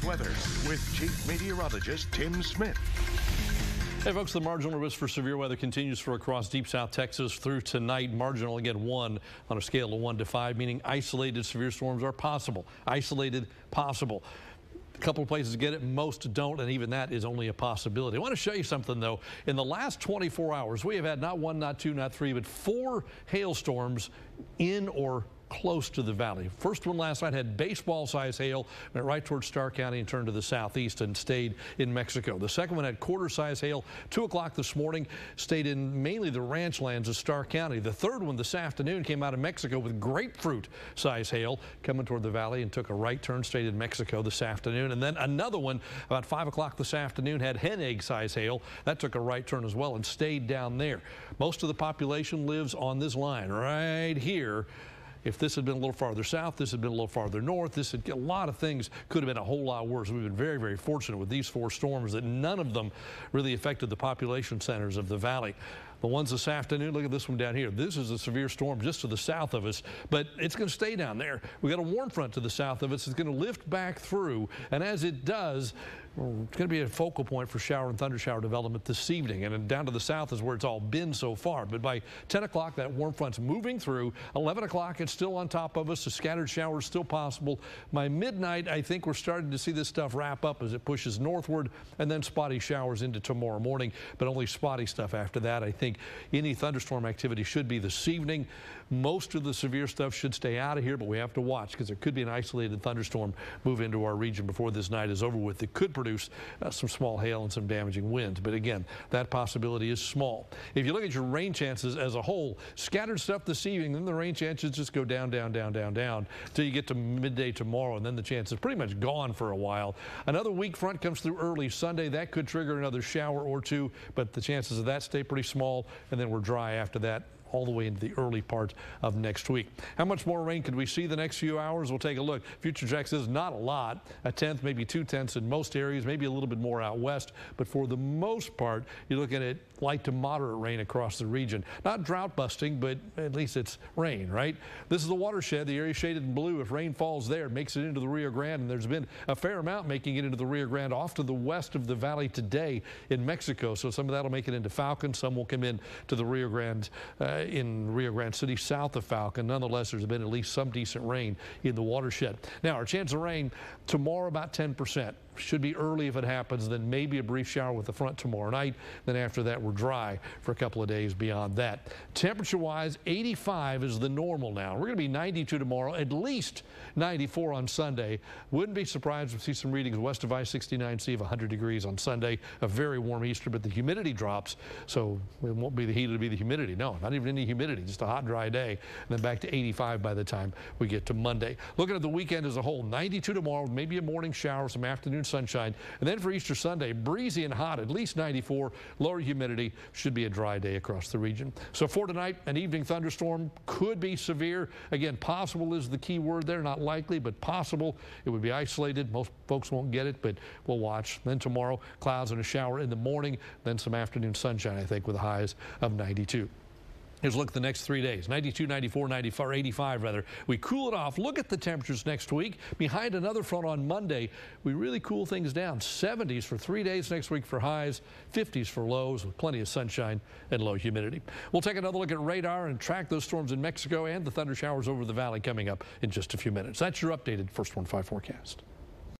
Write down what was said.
Live weather with Chief Meteorologist Tim Smith. Hey folks, the marginal risk for severe weather continues for across deep South Texas through tonight. Marginal again 1 on a scale of 1 to 5, meaning isolated severe storms are possible. Isolated, possible. A couple of places get it, most don't, and even that is only a possibility. I want to show you something though. In the last 24 hours, we have had not 1, not 2, not 3, but 4 hailstorms in or close to the valley. First one last night had baseball-sized hail, went right towards Starr County and turned to the southeast and stayed in Mexico. The second one had quarter-sized hail, 2 o'clock this morning, stayed in mainly the ranch lands of Starr County. The third one this afternoon came out of Mexico with grapefruit-sized hail coming toward the valley and took a right turn, stayed in Mexico this afternoon. And then another one about 5 o'clock this afternoon had hen egg-sized hail. That took a right turn as well and stayed down there. Most of the population lives on this line right here. If this had been a little farther south, this had been a little farther north, a lot of things could have been a whole lot worse. We've been very, very fortunate with these 4 storms that none of them really affected the population centers of the valley. The ones this afternoon, look at this one down here. This is a severe storm just to the south of us, but it's going to stay down there. We got a warm front to the south of us. It's going to lift back through, and as it does, it's going to be a focal point for shower and thunder shower development this evening. And down to the south is where it's all been so far. But by 10 o'clock, that warm front's moving through. 11 o'clock, it's still on top of us. A scattered shower is still possible. By midnight, I think we're starting to see this stuff wrap up as it pushes northward, and then spotty showers into tomorrow morning, but only spotty stuff after that. I think any thunderstorm activity should be this evening. Most of the severe stuff should stay out of here, but we have to watch because there could be an isolated thunderstorm move into our region before this night is over with. It could produce some small hail and some damaging winds, but again, that possibility is small. If you look at your rain chances as a whole, scattered stuff this evening, then the rain chances just go down, down, down, down, down until you get to midday tomorrow, and then the chance is pretty much gone for a while. Another weak front comes through early Sunday. That could trigger another shower or 2, but the chances of that stay pretty small, and then we're dry after that all the way into the early part of next week. How much more rain could we see the next few hours? We'll take a look. Future Track says not a lot, 1/10, maybe 2/10 in most areas, maybe a little bit more out west, but for the most part, you're looking at light to moderate rain across the region. Not drought busting, but at least it's rain, right? This is the watershed, the area shaded in blue. If rain falls there, it makes it into the Rio Grande, and there's been a fair amount making it into the Rio Grande off to the west of the valley today in Mexico. So some of that will make it into Falcon, some will come in to the Rio Grande in Rio Grande City south of Falcon. Nonetheless, there's been at least some decent rain in the watershed. Now, our chance of rain tomorrow about 10%. Should be early if it happens, then maybe a brief shower with the front tomorrow night. Then after that, we're dry for a couple of days beyond that. Temperature-wise, 85 is the normal now. We're going to be 92 tomorrow, at least 94 on Sunday. Wouldn't be surprised to see some readings west of I-69C of 100 degrees on Sunday. A very warm Easter, but the humidity drops, so it won't be the heat, it'll be the humidity. No, not even any humidity, just a hot, dry day. And then back to 85 by the time we get to Monday. Looking at the weekend as a whole, 92 tomorrow, maybe a morning shower, some afternoon sunshine. And then for Easter Sunday, breezy and hot, at least 94, lower humidity, should be a dry day across the region. So for tonight, an evening thunderstorm could be severe. Again, possible is the key word there, not likely, but possible. It would be isolated. Most folks won't get it, but we'll watch. Then tomorrow, clouds and a shower in the morning, then some afternoon sunshine, I think, with highs of 92. Here's a look at the next 3 days, 92, 94, 94, 85 rather. We cool it off. Look at the temperatures next week. Behind another front on Monday, we really cool things down. 70s for 3 days next week for highs, 50s for lows with plenty of sunshine and low humidity. We'll take another look at radar and track those storms in Mexico and the thunder showers over the valley coming up in just a few minutes. That's your updated First Warn 5 forecast.